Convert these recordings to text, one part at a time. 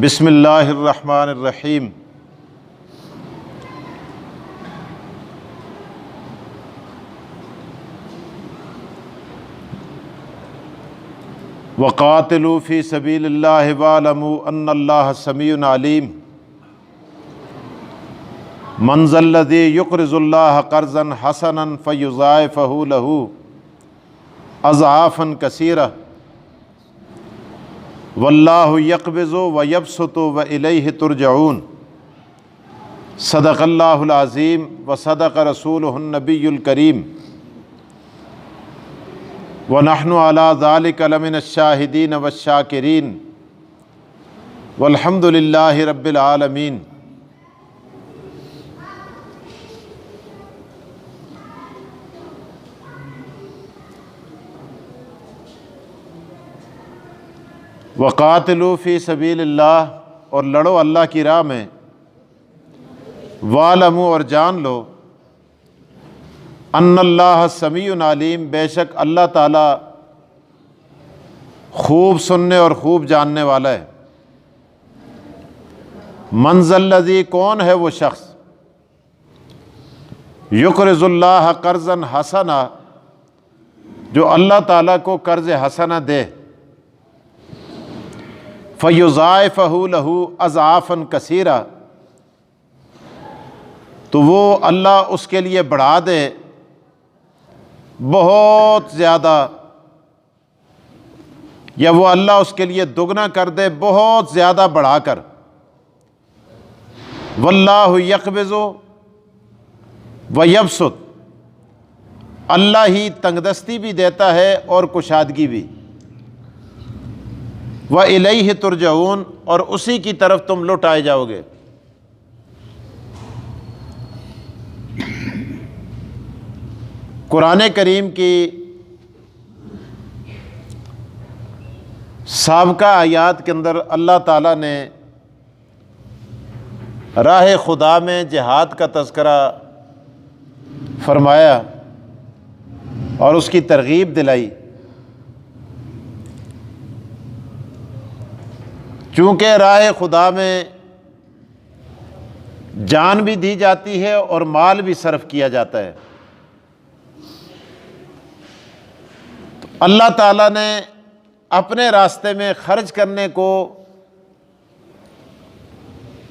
بسم اللہ الرحمن الرحیم۔ وقاتلوا فی سبیل اللہ واعلموا ان اللہ سمیع علیم۔ من ذا الذی یقرض اللہ قرضا حسنا فیضاعفہ لہ اضعافا کثیرہ واللہ یقبض ویبسط والیہ ترجعون۔ صدق اللہ العظیم وصدق رسولہ النبی الکریم ونحن علی ذلک لمن الشاہدین والشاکرین والحمد للہ رب العالمین۔ وقاتلوا فی سبیل اللہ، اور لڑو اللہ کی راہ میں، وَاعْلَمُوا، اور جان لو، ان اللہ سمیع علیم، بے شک اللہ تعالیٰ خوب سننے اور خوب جاننے والا ہے۔ من ذا الذی، کون ہے وہ شخص، یقرض اللہ قرضا حسنا، جو اللہ تعالیٰ کو قرض حسنہ دے، فَيُضَاعِفَهُ لَهُ أَضْعَافًا كَثِيرًا، تو وہ اللہ اس کے لیے بڑھا دے بہت زیادہ، یا وہ اللہ اس کے لیے دگنا کر دے بہت زیادہ بڑھا کر۔ وَاللَّهُ يَقْبِضُ وَيَبْسُطُ، اللہ ہی تنگ دستی بھی دیتا ہے اور کشادگی بھی۔ وَإِلَيْهِ تُرْجَعُونَ، اور اسی کی طرف تم لوٹائے جاؤ گے۔ قرآن کریم کی سابقہ آیات کے اندر اللہ تعالیٰ نے راہ خدا میں جہاد کا تذکرہ فرمایا اور اس کی ترغیب دلائی، چونکہ راہ خدا میں جان بھی دی جاتی ہے اور مال بھی صرف کیا جاتا ہے۔ تو اللہ تعالیٰ نے اپنے راستے میں خرچ کرنے کو،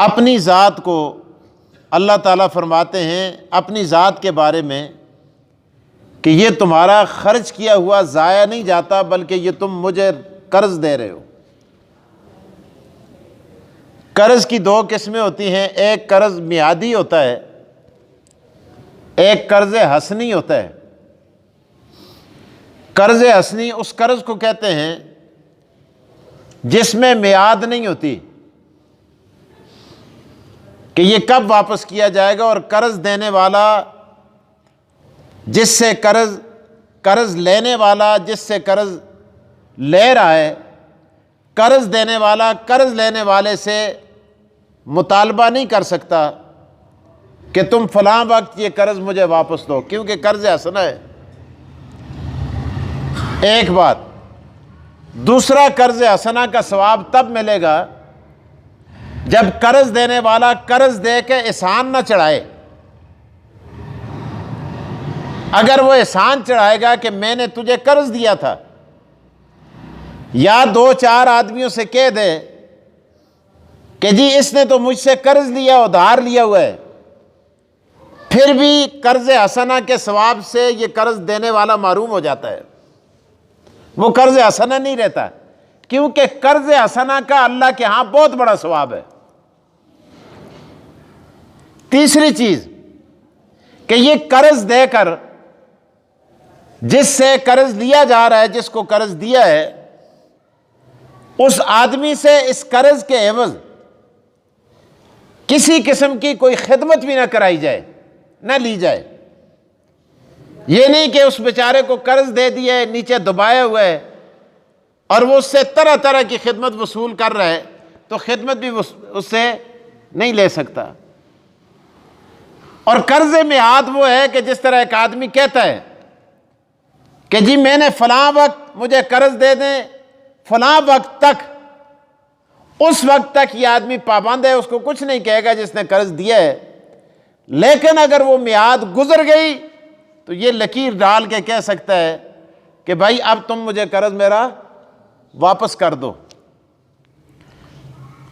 اپنی ذات کو، اللہ تعالیٰ فرماتے ہیں اپنی ذات کے بارے میں کہ یہ تمہارا خرچ کیا ہوا ضائع نہیں جاتا، بلکہ یہ تم مجھے قرض دے رہے ہو۔ قرض کی دو قسمیں ہوتی ہیں، ایک قرض میعادی ہوتا ہے، ایک قرض حسنی ہوتا ہے۔ قرض حسنی اس قرض کو کہتے ہیں جس میں میعاد نہیں ہوتی کہ یہ کب واپس کیا جائے گا، اور قرض دینے والا جس سے قرض لینے والا جس سے قرض لے رہا ہے، قرض دینے والا قرض لینے والے سے مطالبہ نہیں کر سکتا کہ تم فلاں وقت یہ قرض مجھے واپس دو، کیونکہ قرض حسنہ ہے۔ ایک بات، دوسرا قرض حسنہ کا ثواب تب ملے گا جب قرض دینے والا قرض دے کے احسان نہ چڑھائے۔ اگر وہ احسان چڑھائے گا کہ میں نے تجھے قرض دیا تھا، یا دو چار آدمیوں سے کہہ دے کہ جی اس نے تو مجھ سے قرض لیا، ادھار لیا ہوا ہے، پھر بھی قرض حسنہ کے ثواب سے یہ قرض دینے والا محروم ہو جاتا ہے، وہ قرض حسنہ نہیں رہتا، کیونکہ قرض حسنہ کا اللہ کے ہاں بہت بڑا ثواب ہے۔ تیسری چیز کہ یہ قرض دے کر، جس سے قرض لیا جا رہا ہے، جس کو قرض دیا ہے، اس آدمی سے اس قرض کے عوض کسی قسم کی کوئی خدمت بھی نہ کرائی جائے، نہ لی جائے۔ یہ نہیں کہ اس بیچارے کو قرض دے دیے، نیچے دبایا ہوا ہے، اور وہ اس سے طرح طرح کی خدمت وصول کر رہا ہے، تو خدمت بھی اس سے نہیں لے سکتا۔ اور قرض میعاد وہ ہے کہ جس طرح ایک آدمی کہتا ہے کہ جی میں نے فلاں وقت مجھے قرض دے دیں، فلاں وقت تک، اس وقت تک یہ آدمی پابند ہے، اس کو کچھ نہیں کہے گا جس نے قرض دیا ہے، لیکن اگر وہ میعاد گزر گئی تو یہ لکیر ڈال کے کہہ سکتا ہے کہ بھائی اب تم مجھے قرض میرا واپس کر دو۔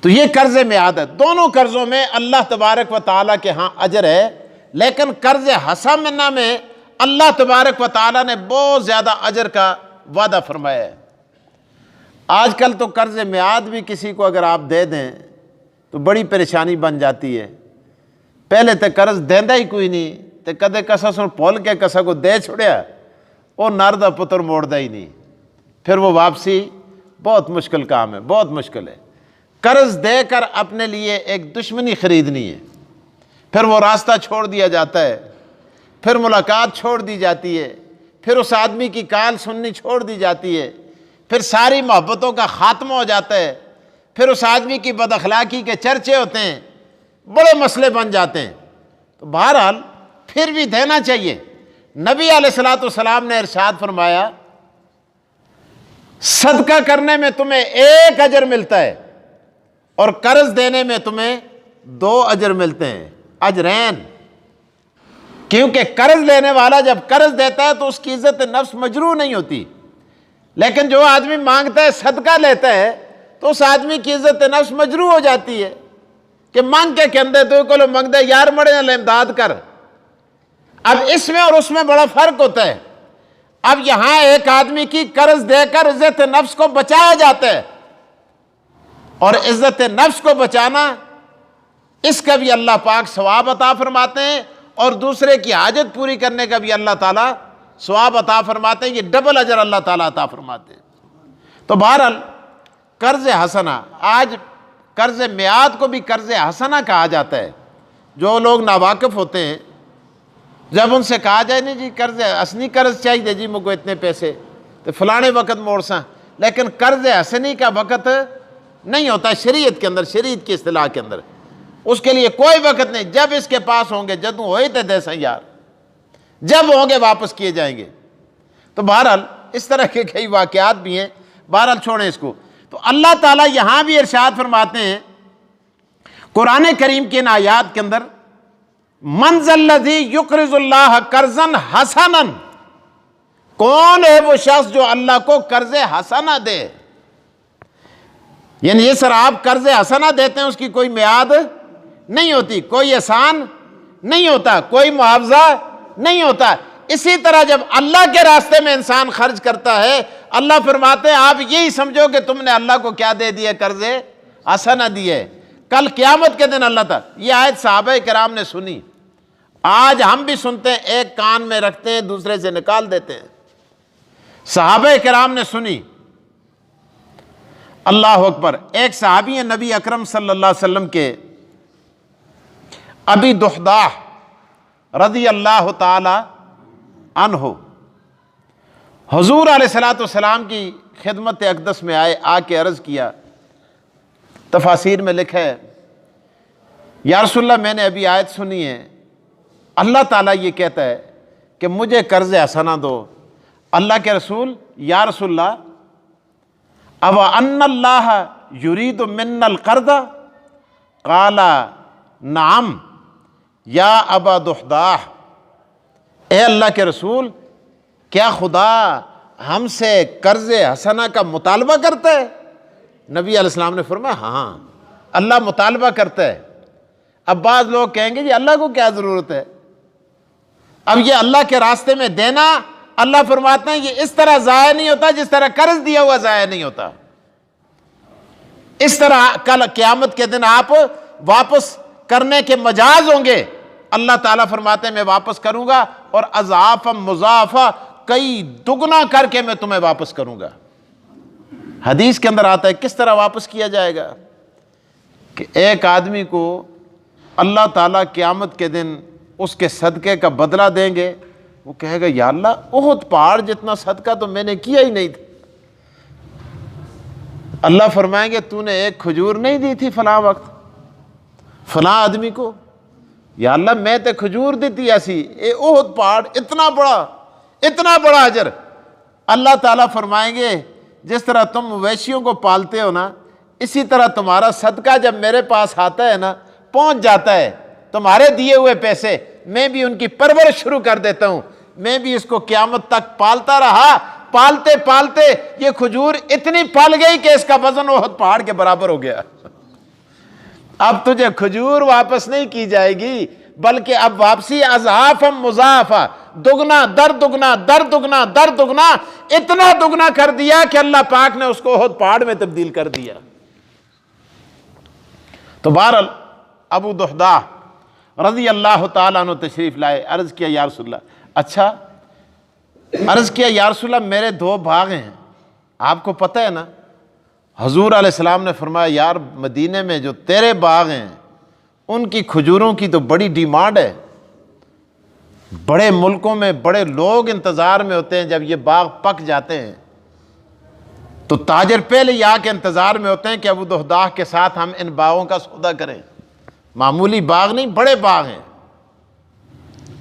تو یہ قرض میعاد ہے۔ دونوں قرضوں میں اللہ تبارک و تعالیٰ کے ہاں اجر ہے، لیکن قرض حسنہ میں اللہ تبارک و تعالیٰ نے بہت زیادہ اجر کا وعدہ فرمایا ہے۔ آج کل تو قرض میعاد بھی کسی کو اگر آپ دے دیں تو بڑی پریشانی بن جاتی ہے۔ پہلے تے قرض دیندا ہی کوئی نہیں، تے کدے کسا سن پھول کے کسا کو دے چھڑیا، وہ نر دا پتر موڑدا ہی نہیں، پھر وہ واپسی بہت مشکل کام ہے، بہت مشکل ہے۔ قرض دے کر اپنے لیے ایک دشمنی خریدنی ہے، پھر وہ راستہ چھوڑ دیا جاتا ہے، پھر ملاقات چھوڑ دی جاتی ہے، پھر اس آدمی کی کال سننی چھوڑ دی جاتی ہے، پھر ساری محبتوں کا خاتمہ ہو جاتا ہے، پھر اس آدمی کی بد اخلاقی کے چرچے ہوتے ہیں، بڑے مسئلے بن جاتے ہیں۔ تو بہرحال پھر بھی دینا چاہیے۔ نبی علیہ الصلوۃ والسلام نے ارشاد فرمایا، صدقہ کرنے میں تمہیں 1 اجر ملتا ہے اور قرض دینے میں تمہیں 2 اجر ملتے ہیں، اجرین۔ کیونکہ قرض لینے والا جب قرض دیتا ہے تو اس کی عزت نفس مجروح نہیں ہوتی، لیکن جو آدمی مانگتا ہے، صدقہ لیتا ہے، تو اس آدمی کی عزت نفس مجروح ہو جاتی ہے کہ مانگ کے کہندے تو کو مانگ دے یار مڑے نہ امداد کر۔ اب اس میں اور اس میں بڑا فرق ہوتا ہے۔ اب یہاں ایک آدمی کی قرض دے کر عزت نفس کو بچایا جاتا ہے، اور عزت نفس کو بچانا، اس کا بھی اللہ پاک ثواب عطا فرماتے ہیں، اور دوسرے کی حاجت پوری کرنے کا بھی اللہ تعالیٰ ثواب عطا فرماتے ہیں۔ یہ ڈبل اجر اللہ تعالیٰ عطا فرماتے ہیں۔ تو بہرحال قرض حسنہ، آج قرض میعاد کو بھی قرض حسنہ کہا جاتا ہے۔ جو لوگ ناواقف ہوتے ہیں، جب ان سے کہا جائے نہیں جی قرض حسنی قرض چاہیے جی مجھ کو اتنے پیسے تو فلانے وقت موڑ ساں، لیکن قرض حسنی کا وقت نہیں ہوتا شریعت کے اندر، شریعت کی اصطلاح کے اندر اس کے لیے کوئی وقت نہیں۔ جب اس کے پاس ہوں گے، جدوں ہوئے تے دے ساں یار، جب ہوں گے واپس کیے جائیں گے۔ تو بہرحال اس طرح کے کئی واقعات بھی ہیں، بہرحال چھوڑیں اس کو۔ تو اللہ تعالیٰ یہاں بھی ارشاد فرماتے ہیں قرآن کریم کی ان آیات کے اندر، من ذا الذی یقرض اللہ قرضا حسنا، کون ہے وہ شخص جو اللہ کو قرض حسنہ دے؟ یعنی یہ سر آپ قرض حسنہ دیتے ہیں، اس کی کوئی میعاد نہیں ہوتی، کوئی احسان نہیں ہوتا، کوئی معاوضہ نہیں ہوتا۔ اسی طرح جب اللہ کے راستے میں انسان خرچ کرتا ہے، اللہ فرماتے ہیں آپ یہی سمجھو کہ تم نے اللہ کو کیا دے دیا، قرض حسنہ دیے۔ کل قیامت کے دن اللہ تعالیٰ، یہ آیت صحابہ کرام نے سنی، آج ہم بھی سنتے ہیں، ایک کان میں رکھتے ہیں دوسرے سے نکال دیتے ہیں۔ صحابہ کرام نے سنی، اللہ اکبر۔ ایک صحابی ہیں نبی اکرم صلی اللہ علیہ وسلم کے، ابی دحداح رضی اللہ تعالی عنہ، حضور علیہ السلام کی خدمت اقدس میں آئے، آ کے عرض کیا، تفاسیر میں لکھا ہے یا رسول اللہ میں نے ابھی آیت سنی ہے، اللہ تعالیٰ یہ کہتا ہے کہ مجھے قرض حسنہ دو۔ اللہ کے رسول، یا رسول اللہ او ان اللہ یرید منا القرض؟ قال نعم یا ابا دحداح، اے اللہ کے رسول، کیا خدا ہم سے قرض حسنہ کا مطالبہ کرتا ہے؟ نبی علیہ السلام نے فرمایا ہاں، اللہ مطالبہ کرتا ہے۔ اب بعض لوگ کہیں گے جی اللہ کو کیا ضرورت ہے؟ اب یہ اللہ کے راستے میں دینا، اللہ فرماتے ہیں یہ اس طرح ضائع نہیں ہوتا جس طرح قرض دیا ہوا ضائع نہیں ہوتا۔ اس طرح کل قیامت کے دن آپ واپس کرنے کے مجاز ہوں گے۔ اللہ تعالیٰ فرماتے ہیں میں واپس کروں گا، اور اضعافا مضاعفہ، کئی دگنا کر کے میں تمہیں واپس کروں گا۔ حدیث کے اندر آتا ہے کس طرح واپس کیا جائے گا کہ ایک آدمی کو اللہ تعالیٰ قیامت کے دن اس کے صدقے کا بدلہ دیں گے، وہ کہے گا یا اللہ احد پہاڑ جتنا صدقہ تو میں نے کیا ہی نہیں تھا۔ اللہ فرمائیں گے تو نے ایک کھجور نہیں دی تھی فلاں وقت فلاں آدمی کو؟ یا اللہ میں تے کھجور دیتی ایسی، اے احد پہاڑ اتنا بڑا اجر۔ اللہ تعالیٰ فرمائیں گے جس طرح تم مویشیوں کو پالتے ہو نا، اسی طرح تمہارا صدقہ جب میرے پاس آتا ہے نا، پہنچ جاتا ہے، تمہارے دیے ہوئے پیسے، میں بھی ان کی پرورش شروع کر دیتا ہوں، میں بھی اس کو قیامت تک پالتا رہا، پالتے پالتے یہ کھجور اتنی پل گئی کہ اس کا وزن احد پہاڑ کے برابر ہو گیا۔ اب تجھے کھجور واپس نہیں کی جائے گی، بلکہ اب واپسی اضعافا مضاعفہ، دگنا در دگنا در دگنا در دگنا، اتنا دگنا کر دیا کہ اللہ پاک نے اس کو احد پہاڑ میں تبدیل کر دیا۔ تو بہرحال ابو دحداح رضی اللہ تعالیٰ عنہ تشریف لائے، عرض کیا یا رسول اللہ، اچھا، عرض کیا یا رسول اللہ میرے 2 باغ ہیں، آپ کو پتہ ہے نا؟ حضور علیہ السلام نے فرمایا یار مدینے میں جو تیرے باغ ہیں ان کی کھجوروں کی تو بڑی ڈیمانڈ ہے، بڑے ملکوں میں بڑے لوگ انتظار میں ہوتے ہیں، جب یہ باغ پک جاتے ہیں تو تاجر پہلے ہی آ کے انتظار میں ہوتے ہیں کہ ابو دحداح کے ساتھ ہم ان باغوں کا سودا کریں، معمولی باغ نہیں، بڑے باغ ہیں۔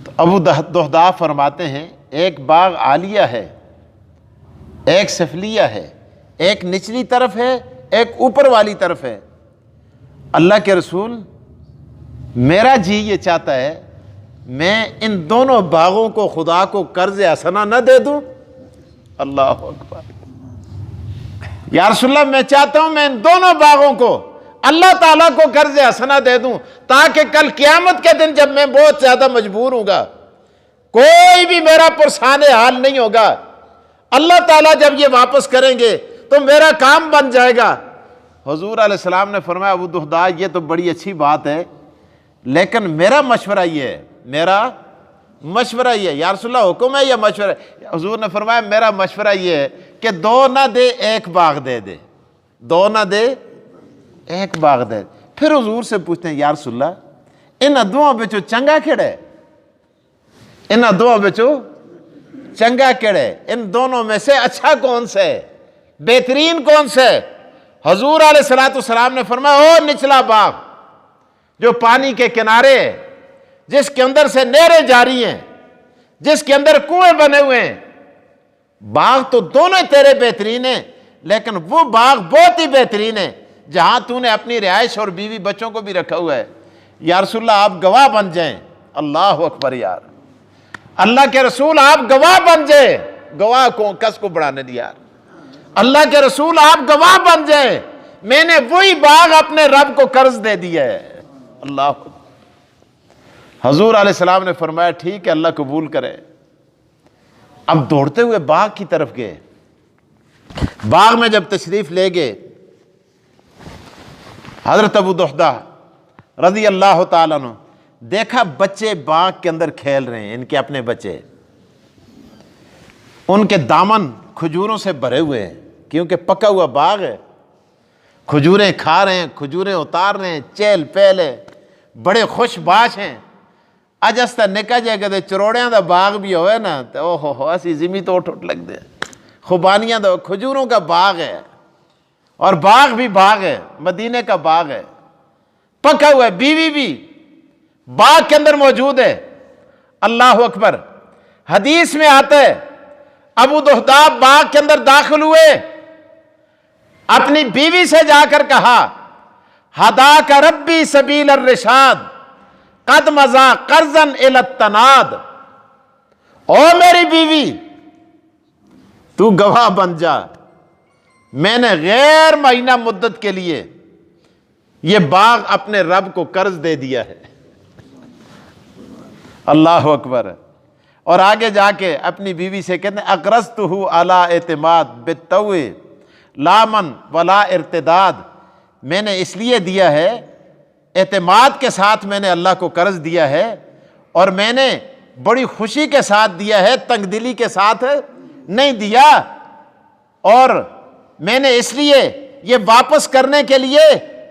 تو ابو دحداح فرماتے ہیں ایک باغ عالیہ ہے، ایک سفلیہ ہے، ایک نچلی طرف ہے، ایک اوپر والی طرف ہے۔ اللہ کے رسول میرا جی یہ چاہتا ہے میں ان دونوں باغوں کو خدا کو قرض حسنہ نہ دے دوں۔ اللہ اکبر، یا رسول اللہ میں چاہتا ہوں میں ان دونوں باغوں کو اللہ تعالیٰ کو قرض حسنہ دے دوں، تاکہ کل قیامت کے دن جب میں بہت زیادہ مجبور ہوں گا، کوئی بھی میرا پرسان حال نہیں ہوگا، اللہ تعالیٰ جب یہ واپس کریں گے تو میرا کام بن جائے گا۔ حضور علیہ السلام نے فرمایا ابو دحداح یہ تو بڑی اچھی بات ہے، لیکن میرا مشورہ یہ ہے، میرا مشورہ یہ ہے، یا رسول اللہ حکم ہے یا مشورہ ہے؟ حضور نے فرمایا میرا مشورہ یہ ہے کہ 2 نہ دے 1 باغ دے دے، 2 نہ دے 1 باغ دے۔ پھر حضور سے پوچھتے ہیں یا رسول اللہ ان دونوں بچوں چنگا کیڑا ہے، ان دونوں بچوں چنگا کیڑا ہے، ان دونوں میں سے اچھا کون سا ہے، بہترین کون سا ہے؟ حضور علیہ السلام نے فرمایا او نچلا باغ جو پانی کے کنارے ہے، جس کے اندر سے نہریں جاری ہیں، جس کے اندر کنویں بنے ہوئے ہیں، باغ تو دونوں تیرے بہترین ہیں، لیکن وہ باغ بہت ہی بہترین ہے جہاں تو نے اپنی رہائش اور بیوی بچوں کو بھی رکھا ہوا ہے۔ یا رسول اللہ آپ گواہ بن جائیں۔ اللہ اکبر، یار اللہ کے رسول آپ گواہ بن جائیں، گواہ کو کس کو بڑھانے دیا یار، اللہ کے رسول آپ گواہ بن جائیں، میں نے وہی باغ اپنے رب کو قرض دے دیا ہے۔ اللہ اکبر۔ حضور علیہ السلام نے فرمایا ٹھیک ہے اللہ قبول کرے۔ اب دوڑتے ہوئے باغ کی طرف گئے، باغ میں جب تشریف لے گئے، حضرت ابو دحداح رضی اللہ تعالیٰ عنہ دیکھا بچے باغ کے اندر کھیل رہے ہیں، ان کے اپنے بچے، ان کے دامن کھجوروں سے بھرے ہوئے ہیں، کیونکہ پکا ہوا باغ ہے، کھجوریں کھا رہے ہیں، کھجوریں اتار رہے ہیں، چہل پہل ہے، بڑے خوش باش ہیں۔ اج اس تا نکا جائے کہ چروڑیاں دا باغ بھی ہوئے نا تو اوہ ہو اسی زمیں تو اٹھ لگ دے، خوبانیاں دا کھجوروں کا باغ ہے، اور باغ بھی باغ ہے، مدینے کا باغ ہے، پکا ہوا ہے، بیوی بھی باغ کے اندر موجود ہے۔ اللہ اکبر۔ حدیث میں آتا ہے ابو دحداح باغ کے اندر داخل ہوئے، اپنی بیوی سے جا کر کہا ہداک ربی سبیل الرشاد قد مضى قرضا الى التناد، او میری بیوی تو گواہ بن جا، میں نے غیر معینہ مدت کے لیے یہ باغ اپنے رب کو قرض دے دیا ہے۔ اللہ اکبر۔ اور آگے جا کے اپنی بیوی سے کہتے ہیں اقرضتہ علی اعتماد بالطوع لا من ولا ارتداد، میں نے اس لیے دیا ہے، اعتماد کے ساتھ میں نے اللہ کو قرض دیا ہے، اور میں نے بڑی خوشی کے ساتھ دیا ہے، تنگ دلی کے ساتھ نہیں دیا، اور میں نے اس لیے یہ واپس کرنے کے لیے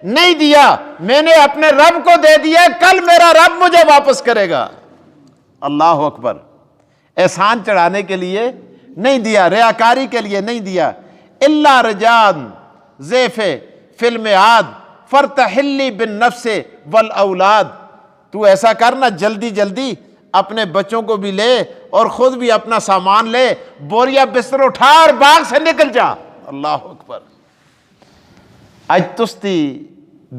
نہیں دیا، میں نے اپنے رب کو دے دیا، کل میرا رب مجھے واپس کرے گا۔ اللہ اکبر۔ احسان چڑھانے کے لیے نہیں دیا، ریاکاری کے لیے نہیں دیا۔ الا رجان ضیف فی المیعاد فرتحلی بالنفس والاولاد، تو ایسا کرنا جلدی جلدی اپنے بچوں کو بھی لے اور خود بھی اپنا سامان لے، بوریا بستر اٹھا اور باغ سے نکل جا۔ اللہ اکبر۔ اج تستی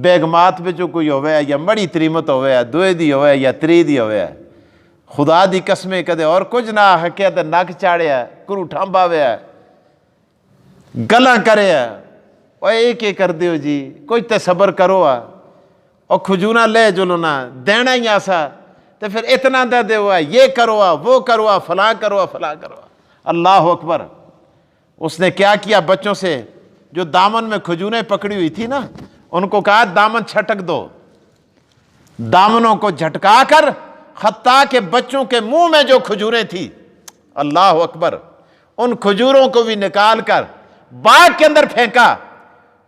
بیگمات جو کوئی ہوئے یا مڑی تریمت ہوئے دوئے دی ہوئے یا تری دی ہوئے خدا دی قسمیں کدے اور کچھ نہ ہکیا تے نک چاڑیا کرو ٹھامبا ہوئے گلاں کرے اور ایک کر دیو جی کوئی تے صبر کرو اور کھجونا لے جلونا دینا ہی آسا تو پھر اتنا دے دے ہوا یہ کرو وہ کرو فلاں کرو فلاں کرو۔ اللہ اکبر۔ اس نے کیا کیا بچوں سے جو دامن میں کھجوریں پکڑی ہوئی تھی نا ان کو کہا دامن چھٹک دو، دامنوں کو جھٹکا کر حتیٰ کہ بچوں کے منہ میں جو کھجوریں تھی اللہ اکبر ان کھجوروں کو بھی نکال کر باغ کے اندر پھینکا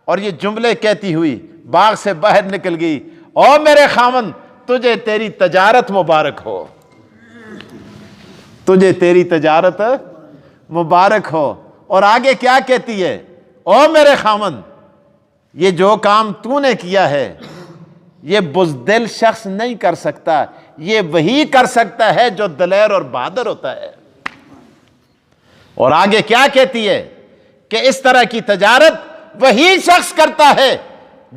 اور یہ جملے کہتی ہوئی باغ سے باہر نکل گئی، او میرے خاوند تجھے تیری تجارت مبارک ہو، تجھے تیری تجارت مبارک ہو۔ اور آگے کیا کہتی ہے؟ او میرے خاوند یہ جو کام تو نے کیا ہے یہ بزدل شخص نہیں کر سکتا، یہ وہی کر سکتا ہے جو دلیر اور بہادر ہوتا ہے۔ اور آگے کیا کہتی ہے کہ اس طرح کی تجارت وہی شخص کرتا ہے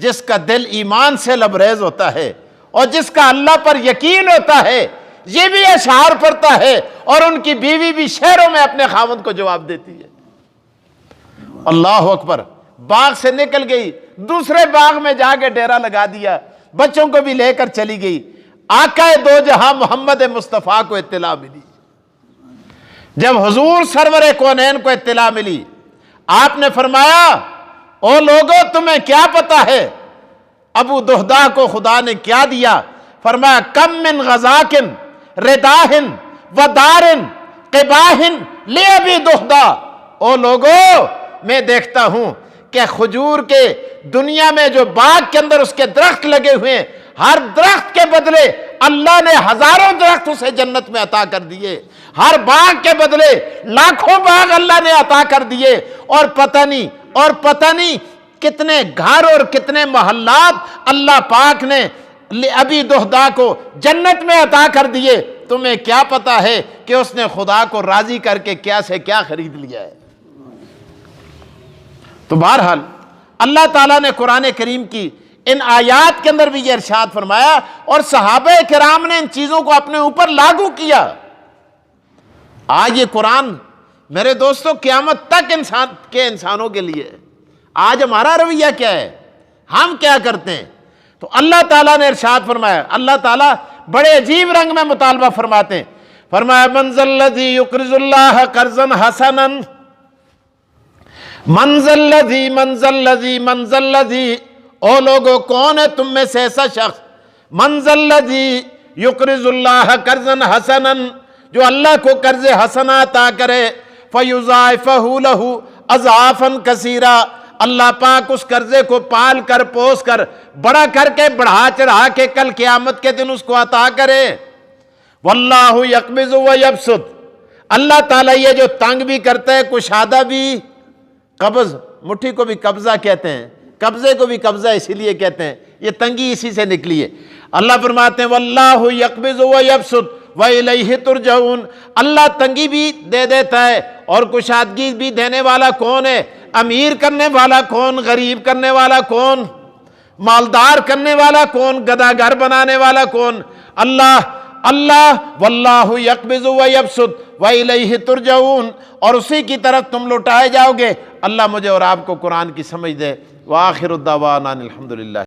جس کا دل ایمان سے لبریز ہوتا ہے اور جس کا اللہ پر یقین ہوتا ہے۔ یہ بھی اشعار پڑھتا ہے اور ان کی بیوی بھی شعروں میں اپنے خاوند کو جواب دیتی ہے۔ اللہ اکبر۔ باغ سے نکل گئی، دوسرے باغ میں جا کے ڈیرا لگا دیا، بچوں کو بھی لے کر چلی گئی۔ آقا دو جہاں محمد مصطفیٰ کو اطلاع ملی، جب حضور سرور کونین کو اطلاع ملی آپ نے فرمایا او لوگو تمہیں کیا پتا ہے ابو دہدا کو خدا نے کیا دیا؟ فرمایا کم من غزاکن رداہن ودارن قباہن لی ابی دہدا۔ او لوگو میں دیکھتا ہوں کہ کھجور کے دنیا میں جو باغ کے اندر اس کے درخت لگے ہوئے ہیں، ہر درخت کے بدلے اللہ نے ہزاروں درخت اسے جنت میں عطا کر دیے، ہر باغ کے بدلے لاکھوں باغ اللہ نے عطا کر دیے، اور پتہ نہیں کتنے گھر اور کتنے محلات اللہ پاک نے ابی دہدا کو جنت میں عطا کر دیے۔ تمہیں کیا پتا ہے کہ اس نے خدا کو راضی کر کے کیا سے کیا خرید لیا ہے؟ تو بہرحال اللہ تعالیٰ نے قرآن کریم کی ان آیات کے اندر بھی یہ ارشاد فرمایا اور صحابہ کرام نے ان چیزوں کو اپنے اوپر لاگو کیا۔ آج یہ قرآن میرے دوستوں قیامت تک انسانوں کے لیے۔ آج ہمارا رویہ کیا ہے؟ ہم کیا کرتے ہیں؟ تو اللہ تعالیٰ نے ارشاد فرمایا، اللہ تعالیٰ بڑے عجیب رنگ میں مطالبہ فرماتے ہیں، فرمایا من ذا الذی یقرض اللہ قرضا حسنا، من ذا الذی او لوگو کون ہے تم میں سے ایسا شخص، من ذا الذی یقرض اللہ قرضا حسنا جو اللہ کو قرض حسنا عطا کرے، فیضاعفہ لہ اضعافا کثیرا، اللہ پاک اس قرضے کو پال کر پوس کر بڑا کر کے بڑھا چڑھا کے کل قیامت کے دن اس کو عطا کرے۔ واللہ یقبض و یبسط، اللہ تعالیٰ یہ جو تنگ بھی کرتا ہے کشادہ بھی، قبض مٹھی کو بھی قبضہ کہتے ہیں، قبضے کو بھی قبضہ اسی لیے کہتے ہیں، یہ تنگی اسی سے نکلی ہے۔ اللہ فرماتے ہیں واللہ یقبض و یبسط وَإِلَيْهِ تُرْجَعُونَ، اللہ تنگی بھی دے دیتا ہے اور کشادگی بھی دینے والا کون ہے؟ امیر کرنے والا کون؟ غریب کرنے والا کون؟ مالدار کرنے والا کون؟ گداگر بنانے والا کون؟ اللہ۔ واللہ یقبض و یبسط وَإِلَيْهِ تُرْجَعُونَ، اور اسی کی طرف تم لوٹائے جاؤ گے۔ اللہ مجھے اور آپ کو قرآن کی سمجھ دے۔ وآخر الدعوانا الحمدللہ۔